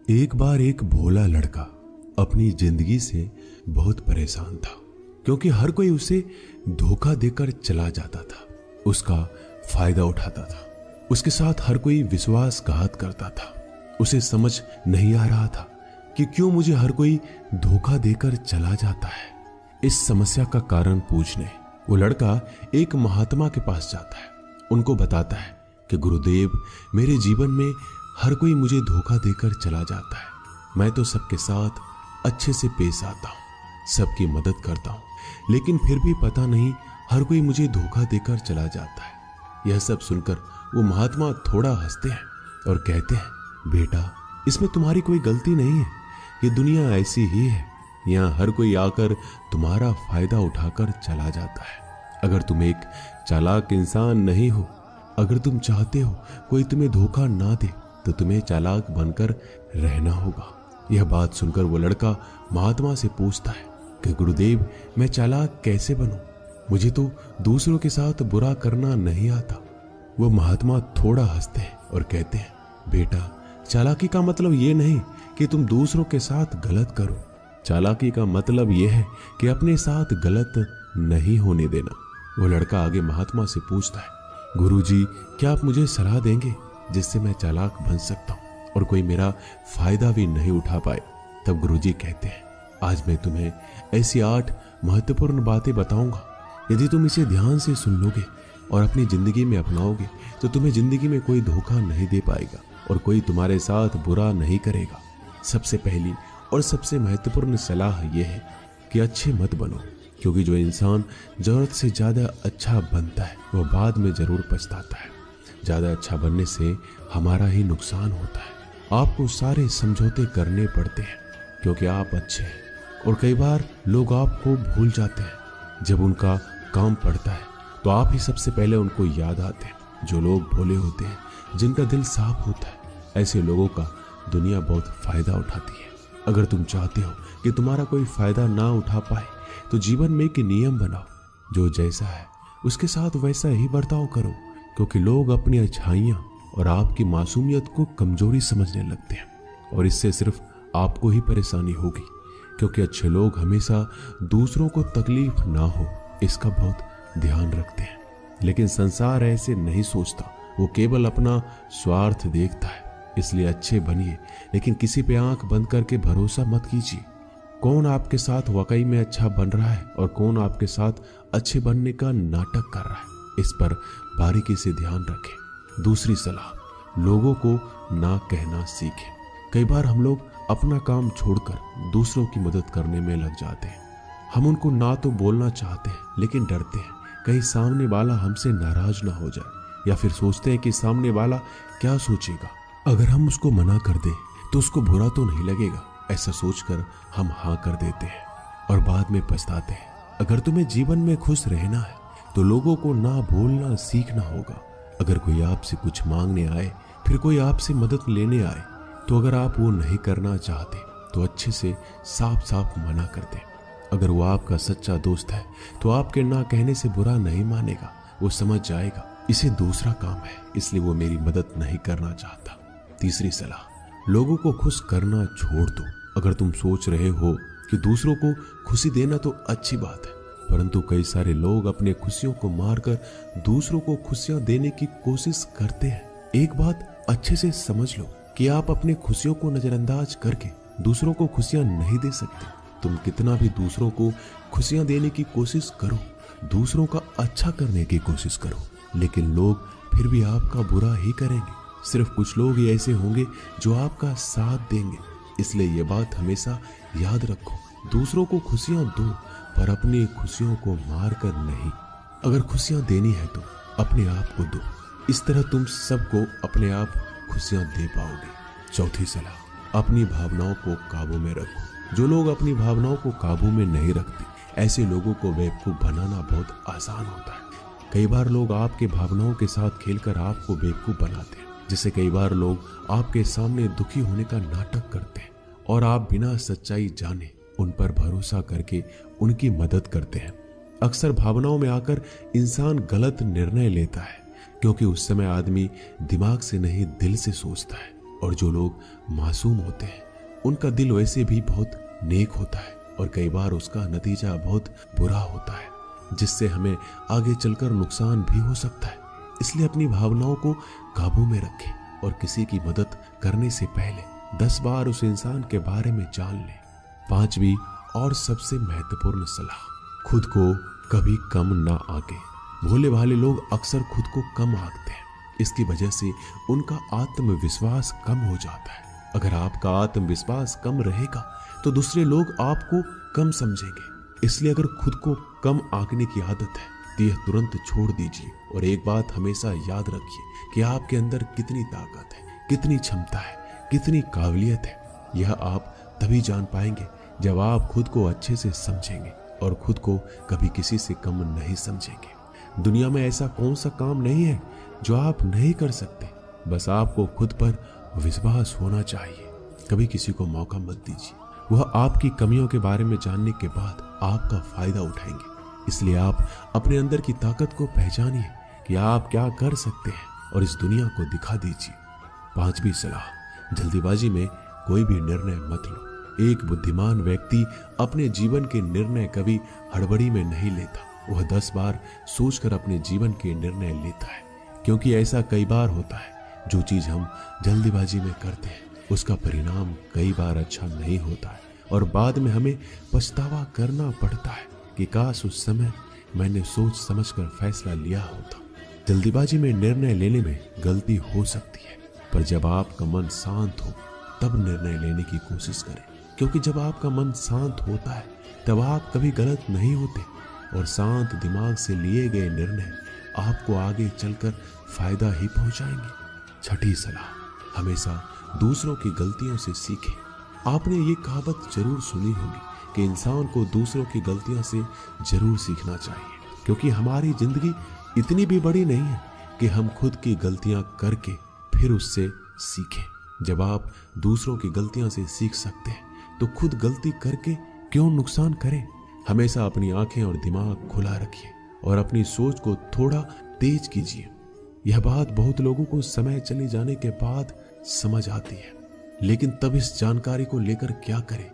एक बार एक भोला लड़का अपनी जिंदगी से बहुत परेशान था, क्योंकि हर कोई उसे धोखा देकर चला जाता था, उसका फायदा उठाता था, उसके साथ हर कोई विश्वासघात करता था। उसे समझ नहीं आ रहा था कि क्यों मुझे हर कोई धोखा देकर चला जाता है। इस समस्या का कारण पूछने वो लड़का एक महात्मा के पास जाता है। उनको बताता है कि गुरुदेव, मेरे जीवन में हर कोई मुझे धोखा देकर चला जाता है। मैं तो सबके साथ अच्छे से पेश आता हूँ, सबकी मदद करता हूँ, लेकिन फिर भी पता नहीं हर कोई मुझे धोखा देकर चला जाता है। यह सब सुनकर वो महात्मा थोड़ा हंसते हैं और कहते हैं, बेटा, इसमें तुम्हारी कोई गलती नहीं है। ये दुनिया ऐसी ही है, यहाँ हर कोई आकर तुम्हारा फायदा उठाकर चला जाता है। अगर तुम एक चालाक इंसान नहीं हो, अगर तुम चाहते हो कोई तुम्हें धोखा ना दे, तो तुम्हें चालाक बनकर रहना होगा। यह बात सुनकर वो लड़का महात्मा से पूछता है कि गुरुदेव, मैं चालाक कैसे बनूं? मुझे तो दूसरों के साथ बुरा करना नहीं आता। वो महात्मा थोड़ा हंसते हैं और कहते हैं, बेटा, चालाकी का मतलब ये नहीं कि तुम दूसरों के साथ गलत करो। चालाकी का मतलब यह है कि अपने साथ गलत नहीं होने देना। वो लड़का आगे महात्मा से पूछता है, गुरुजी, क्या आप मुझे सलाह देंगे जिससे मैं चालाक बन सकता हूँ और कोई मेरा फायदा भी नहीं उठा पाए? तब गुरुजी कहते हैं, आज मैं तुम्हें ऐसी 8 महत्वपूर्ण बातें बताऊंगा। यदि तुम इसे ध्यान से सुन लोगे और अपनी जिंदगी में अपनाओगे तो तुम्हें जिंदगी में कोई धोखा नहीं दे पाएगा और कोई तुम्हारे साथ बुरा नहीं करेगा। सबसे पहली और सबसे महत्वपूर्ण सलाह यह है कि अच्छे मत बनो, क्योंकि जो इंसान जरूरत से ज्यादा अच्छा बनता है वह बाद में जरूर पछताता है। ज्यादा अच्छा बनने से हमारा ही नुकसान होता है। आपको सारे समझौते करने पड़ते हैं क्योंकि आप अच्छे हैं, और कई बार लोग आपको भूल जाते हैं। जब उनका काम पड़ता है तो आप ही सबसे पहले उनको याद आते हैं। जो लोग भोले होते हैं, जिनका दिल साफ होता है, ऐसे लोगों का दुनिया बहुत फायदा उठाती है। अगर तुम चाहते हो कि तुम्हारा कोई फायदा ना उठा पाए तो जीवन में एक नियम बनाओ, जो जैसा है उसके साथ वैसा ही बर्ताव करो, क्योंकि लोग अपनी अच्छाइयां और आपकी मासूमियत को कमजोरी समझने लगते हैं और इससे सिर्फ आपको ही परेशानी होगी, क्योंकि अच्छे लोग हमेशा दूसरों को तकलीफ ना हो इसका बहुत ध्यान रखते हैं। लेकिन संसार ऐसे नहीं सोचता, वो केवल अपना स्वार्थ देखता है। इसलिए अच्छे बनिए, लेकिन किसी पे आंख बंद करके भरोसा मत कीजिए। कौन आपके साथ वाकई में अच्छा बन रहा है और कौन आपके साथ अच्छे बनने का नाटक कर रहा है, इस पर बारीकी से ध्यान रखें। दूसरी सलाह, लोगों को ना कहना सीखें। कई बार हम लोग अपना काम छोड़कर दूसरों की मदद करने में लग जाते हैं। हम उनको ना तो बोलना चाहते हैं, लेकिन डरते हैं कहीं सामने वाला हमसे नाराज ना हो जाए, या फिर सोचते हैं कि सामने वाला क्या सोचेगा। अगर हम उसको मना कर दें तो उसको बुरा तो नहीं लगेगा, ऐसा सोचकर हम हाँ कर देते हैं और बाद में पछताते हैं। अगर तुम्हें जीवन में खुश रहना है तो लोगों को ना बोलना सीखना होगा। अगर कोई आपसे कुछ मांगने आए, फिर कोई आपसे मदद लेने आए, तो अगर आप वो नहीं करना चाहते तो अच्छे से साफ साफ मना कर दें। अगर वो आपका सच्चा दोस्त है तो आपके ना कहने से बुरा नहीं मानेगा, वो समझ जाएगा इसे दूसरा काम है, इसलिए वो मेरी मदद नहीं करना चाहता। तीसरी सलाह, लोगों को खुश करना छोड़ दो। अगर तुम सोच रहे हो कि दूसरों को खुशी देना तो अच्छी बात है, परंतु कई सारे लोग अपने खुशियों को मारकर दूसरों को खुशियां देने की कोशिश करते हैं। एक बात अच्छे से समझ लो कि आप अपनी खुशियों को नजरअंदाज करके दूसरों को खुशियां नहीं दे सकते। तुम कितना भी दूसरों को खुशियां देने की कोशिश करो, दूसरों का अच्छा करने की कोशिश करो, लेकिन लोग फिर भी आपका बुरा ही करेंगे। सिर्फ कुछ लोग ही ऐसे होंगे जो आपका साथ देंगे। इसलिए ये बात हमेशा याद रखो, दूसरों को खुशियां दो पर अपनी खुशियों को मार कर नहीं। अगर खुशियां देनी है तो अपने आप को दो, इस तरह तुम सबको अपने आप खुशियां दे पाओगे। चौथी सलाह, अपनी भावनाओं को काबू में रखो। जो लोग अपनी भावनाओं को काबू में नहीं रखते, ऐसे लोगों को बेवकूफ बनाना बहुत आसान होता है। कई बार लोग आपके भावनाओं के साथ खेलकर आपको बेवकूफ बनाते हैं, जिससे कई बार लोग आपके सामने दुखी होने का नाटक करते हैं और आप बिना सच्चाई जाने उन पर भरोसा करके उनकी मदद करते हैं। अक्सर भावनाओं में आकर इंसान गलत निर्णय लेता है, क्योंकि उस समय आदमी दिमाग से नहीं दिल से सोचता है। और जो लोग मासूम होते हैं उनका दिल वैसे भी बहुत नेक होता है और कई बार उसका नतीजा बहुत बुरा होता है, जिससे हमें आगे चलकर नुकसान भी हो सकता है। इसलिए अपनी भावनाओं को काबू में रखें और किसी की मदद करने से पहले 10 बार उस इंसान के बारे में जान लें। 5वीं और सबसे महत्वपूर्ण सलाह, खुद को कभी कम ना आंके। भोले भाले लोग अक्सर खुद को कम आंकते हैं, इसकी वजह से उनका आत्मविश्वास कम हो जाता है। अगर आपका आत्मविश्वास कम रहेगा तो दूसरे लोग आपको कम समझेंगे। इसलिए अगर खुद को कम आंकने की आदत है तो यह तुरंत छोड़ दीजिए और एक बात हमेशा याद रखिए कि आपके अंदर कितनी ताकत है, कितनी क्षमता है, कितनी काबिलियत है। यह आप तभी जान पाएंगे जब आप खुद को अच्छे से समझेंगे और खुद को कभी किसी से कम नहीं समझेंगे। दुनिया में ऐसा कौन सा काम नहीं है जो आप नहीं कर सकते, बस आपको खुद पर विश्वास होना चाहिए। कभी किसी को मौका मत दीजिए, वह आपकी कमियों के बारे में जानने के बाद आपका फायदा उठाएंगे। इसलिए आप अपने अंदर की ताकत को पहचानिए कि आप क्या कर सकते हैं और इस दुनिया को दिखा दीजिए। 5वीं सलाह, जल्दीबाजी में कोई भी निर्णय मत लो। एक बुद्धिमान व्यक्ति अपने जीवन के निर्णय कभी हड़बड़ी में नहीं लेता, वह 10 बार सोचकर अपने जीवन के निर्णय लेता है। क्योंकि ऐसा कई बार होता है, जो चीज हम जल्दीबाजी में करते हैं उसका परिणाम कई बार अच्छा नहीं होता है और बाद में हमें पछतावा करना पड़ता है कि काश उस समय मैंने सोच समझकर फैसला लिया होता। जल्दीबाजी में निर्णय लेने में गलती हो सकती है, पर जब आपका मन शांत हो तब निर्णय लेने की कोशिश करें। क्योंकि जब आपका मन शांत होता है तब आप कभी गलत नहीं होते और शांत दिमाग से लिए गए निर्णय आपको आगे चलकर फायदा ही पहुंचाएंगे। 6ठी सलाह, हमेशा दूसरों की गलतियों से सीखें। आपने ये कहावत जरूर सुनी होगी कि इंसान को दूसरों की गलतियों से जरूर सीखना चाहिए, क्योंकि हमारी जिंदगी इतनी भी बड़ी नहीं है कि हम खुद की गलतियां करके फिर उससे सीखें। जब आप दूसरों की गलतियों से सीख सकते हैं तो खुद गलती करके क्यों नुकसान करें। हमेशा अपनी आंखें और दिमाग खुला रखिए और अपनी सोच को थोड़ा तेज कीजिए। यह बात बहुत लोगों को समय चले जाने के बाद समझ आती है, लेकिन तब इस जानकारी को लेकर क्या करें,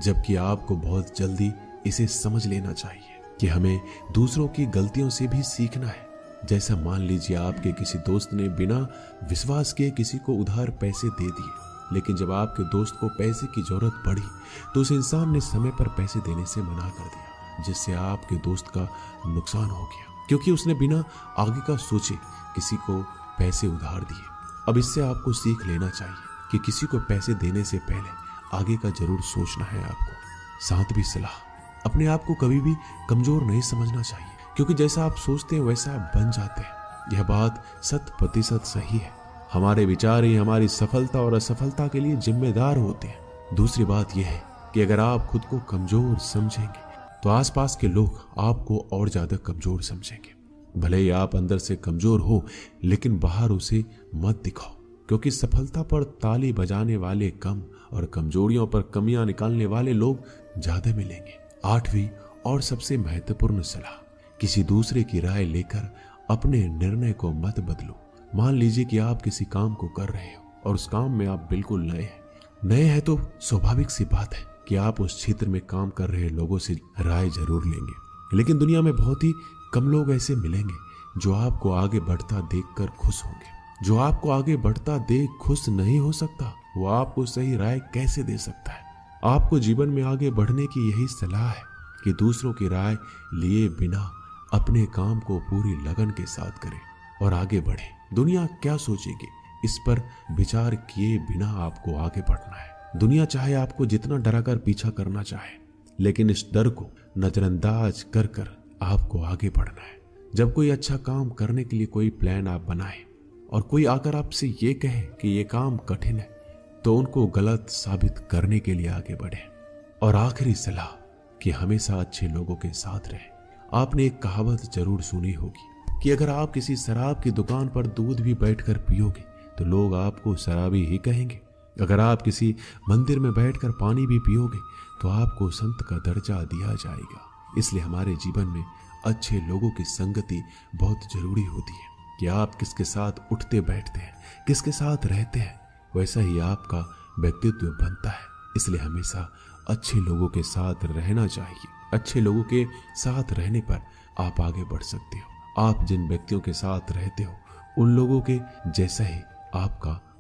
जबकि आपको बहुत जल्दी इसे समझ लेना चाहिए कि हमें दूसरों की गलतियों से भी सीखना है। जैसा मान लीजिए आपके किसी दोस्त ने बिना विश्वास किए किसी को उधार पैसे दे दिए, लेकिन जब आपके दोस्त को पैसे की जरूरत पड़ी तो उस इंसान ने समय पर पैसे देने से मना कर दिया, जिससे आपके दोस्त का नुकसान हो गया, क्योंकि उसने बिना आगे का सोचे किसी को पैसे उधार दिए। अब इससे आपको सीख लेना चाहिए कि किसी को पैसे देने से पहले आगे का जरूर सोचना है आपको। 7वीं सलाह, अपने आप को कभी भी कमजोर नहीं समझना चाहिए, क्योंकि जैसा आप सोचते हैं वैसा आप बन जाते हैं। यह बात 100% सही है। हमारे विचार ही हमारी सफलता और असफलता के लिए जिम्मेदार होते हैं। दूसरी बात यह है कि अगर आप खुद को कमजोर समझेंगे तो आसपास के लोग आपको और ज्यादा कमजोर समझेंगे। भले ही आप अंदर से कमजोर हो, लेकिन बाहर उसे मत दिखाओ, क्योंकि सफलता पर ताली बजाने वाले कम और कमजोरियों पर कमियां निकालने वाले लोग ज्यादा मिलेंगे। 8वीं और सबसे महत्वपूर्ण सलाह, किसी दूसरे की राय लेकर अपने निर्णय को मत बदलो। मान लीजिए कि आप किसी काम को कर रहे हो और उस काम में आप बिल्कुल नए हैं तो स्वाभाविक सी बात है कि आप उस क्षेत्र में काम कर रहे लोगों से राय जरूर लेंगे। लेकिन दुनिया में बहुत ही कम लोग ऐसे मिलेंगे जो आपको आगे बढ़ता देखकर खुश होंगे। जो आपको आगे बढ़ता देख खुश नहीं हो सकता, वो आपको सही राय कैसे दे सकता है। आपको जीवन में आगे बढ़ने की यही सलाह है कि दूसरों की राय लिए बिना अपने काम को पूरी लगन के साथ करें और आगे बढ़े। दुनिया क्या सोचेगी, इस पर विचार किए बिना आपको आगे बढ़ना है। दुनिया चाहे आपको जितना डराकर पीछा करना चाहे, लेकिन इस डर को नजरअंदाज कर कर आपको आगे बढ़ना है। जब कोई अच्छा काम करने के लिए कोई प्लान आप बनाए और कोई आकर आपसे ये कहे कि ये काम कठिन है, तो उनको गलत साबित करने के लिए आगे बढ़े। और आखिरी सलाह कि हमेशा अच्छे लोगों के साथ रहे। आपने एक कहावत जरूर सुनी होगी कि अगर आप किसी शराब की दुकान पर दूध भी बैठकर पियोगे तो लोग आपको शराबी ही कहेंगे। अगर आप किसी मंदिर में बैठकर पानी भी पियोगे तो आपको संत का दर्जा दिया जाएगा। इसलिए हमारे जीवन में अच्छे लोगों की संगति बहुत जरूरी होती है कि आप किसके साथ उठते बैठते हैं, किसके साथ रहते हैं, वैसा ही आपका व्यक्तित्व बनता है। इसलिए हमेशा अच्छे लोगों के साथ रहना चाहिए। अच्छे लोगों के साथ रहने पर आप आगे बढ़ सकते हो। आप जिन व्यक्तियों के साथ रहते हो उन लोगों के जैसा ही आपका